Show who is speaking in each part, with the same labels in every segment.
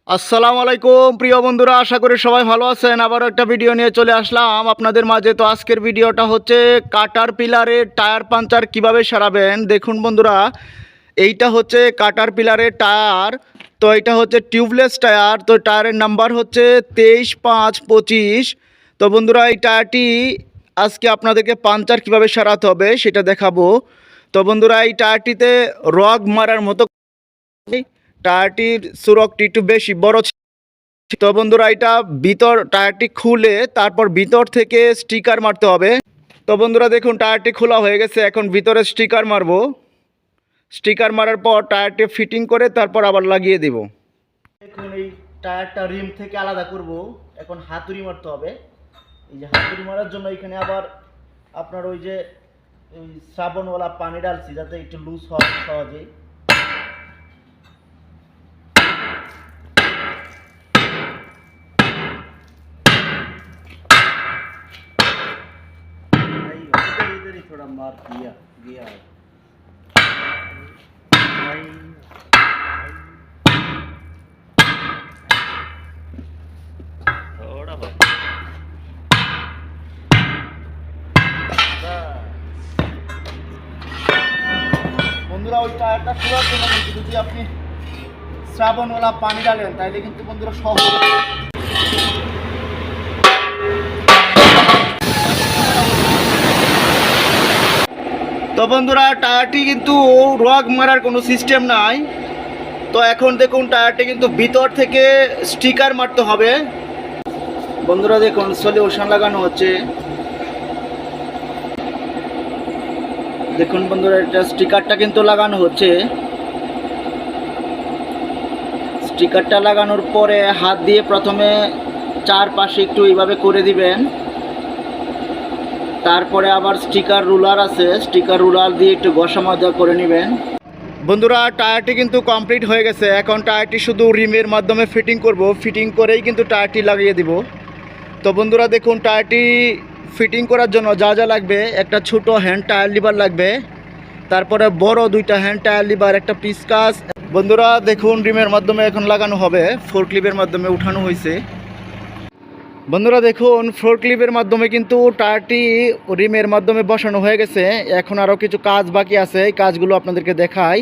Speaker 1: আসসালামু আলাইকুম প্রিয় বন্ধুরা, আশা করি সবাই ভালো আছেন। আবারও একটা ভিডিও নিয়ে চলে আসলাম আপনাদের মাঝে। তো আজকের ভিডিওটা হচ্ছে কাটার পিলারের টায়ার পাঞ্চার কিভাবে সারাবেন। দেখুন বন্ধুরা, এইটা হচ্ছে কাটার পিলারের টায়ার। তো এটা হচ্ছে টিউবলেস টায়ার। তো টায়ারের নাম্বার হচ্ছে 23-5-25। তো বন্ধুরা, এই টায়ারটি আজকে আপনাদেরকে পাঞ্চার কিভাবে সারাতে হবে সেটা দেখাবো। তো বন্ধুরা, এই টায়ারটিতে রগ মারার মতো টায়ারটির সুরকটি একটু বেশি বড়। তো বন্ধুরা, এটা ভিতর টায়ারটি খুলে তারপর ভিতর থেকে স্টিকার মারতে হবে। তো বন্ধুরা দেখুন, টায়ারটি খোলা হয়ে গেছে। এখন ভিতরে স্টিকার মারবো। স্টিকার মারার পর টায়ারটি ফিটিং করে তারপর আবার লাগিয়ে দেব। এখন এই টায়ারটা রিম থেকে আলাদা করব। এখন হাতুড়ি মারতে হবে। এই যে হাতুড়ি মারার জন্য এখানে আবার আপনার ওই যে সাবানওয়ালা পানি ডালছি যাতে একটু লুজ হয় সহজেই। थोड़ा मार दिया गया है। थोड़ा बहुत বন্ধুরা, ওই টায়ারটা খোলার জন্য কিন্তু যদি আপনি সাবানওয়ালা পানি ডালেন তাহলে কিন্তু বন্ধুরা সহজ। তো বন্ধুরা, টায়ারটি কিন্তু রগ মারার কোনো সিস্টেম নাই। তো এখন দেখুন, টায়ারটি কিন্তু ভিতর থেকে স্টিকার মারতে হবে। বন্ধুরা দেখুন, সলিউশন লাগানো হচ্ছে। দেখুন বন্ধুরা, এটা স্টিকারটা কিন্তু লাগানো হচ্ছে। স্টিকারটা লাগানোর পরে হাত দিয়ে প্রথমে চারপাশে একটু এইভাবে করে দিবেন। তারপরে আবার স্টিকার রুলার আছে, স্টিকার রুলার দিয়ে একটু ঘষা মাজা করে নেবেন। বন্ধুরা, টায়ারটি কিন্তু কমপ্লিট হয়ে গেছে। এখন টায়ারটি শুধু রিমের মাধ্যমে ফিটিং করব। ফিটিং করেই কিন্তু টায়ারটি লাগিয়ে দিব। তো বন্ধুরা দেখুন, টায়ারটি ফিটিং করার জন্য যা যা লাগবে: একটা ছোট হ্যান্ড টায়ার লিভার লাগবে, তারপরে বড় দুইটা হ্যান্ড টায়ার লিভার, একটা পিসকাস। বন্ধুরা দেখুন, রিমের মাধ্যমে এখন লাগানো হবে। ফোর ক্লিপের মাধ্যমে উঠানো হয়েছে। বন্ধুরা দেখুন, ফোর ক্লিপের মাধ্যমে কিন্তু টায়ারটি রিমের মাধ্যমে বসানো হয়ে গেছে। এখন আরও কিছু কাজ বাকি আছে, এই কাজগুলো আপনাদেরকে দেখাই।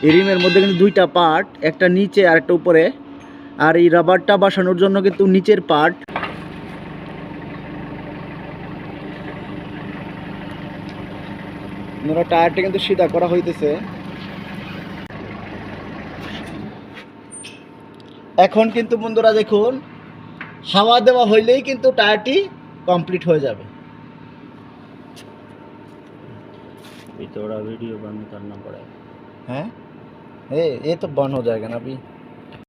Speaker 1: এই রিমের মধ্যে কিন্তু দুইটা পার্ট, একটা নিচে আর একটা উপরে। আর এই রাবারটা বসানোর জন্য কিন্তু নিচের পার্ট। বন্ধুরা, টায়ারটা কিন্তু সিধা করা হইতেছে। এখন কিন্তু বন্ধুরা দেখুন, হাওয়া দেওয়া হইলেই কিন্তু টায়ারটি কমপ্লিট হয়ে যাবে। थोड़ा वीडियो बंद करना पड़ेगा। हैं ये तो बंद हो जाएगा ना अभी।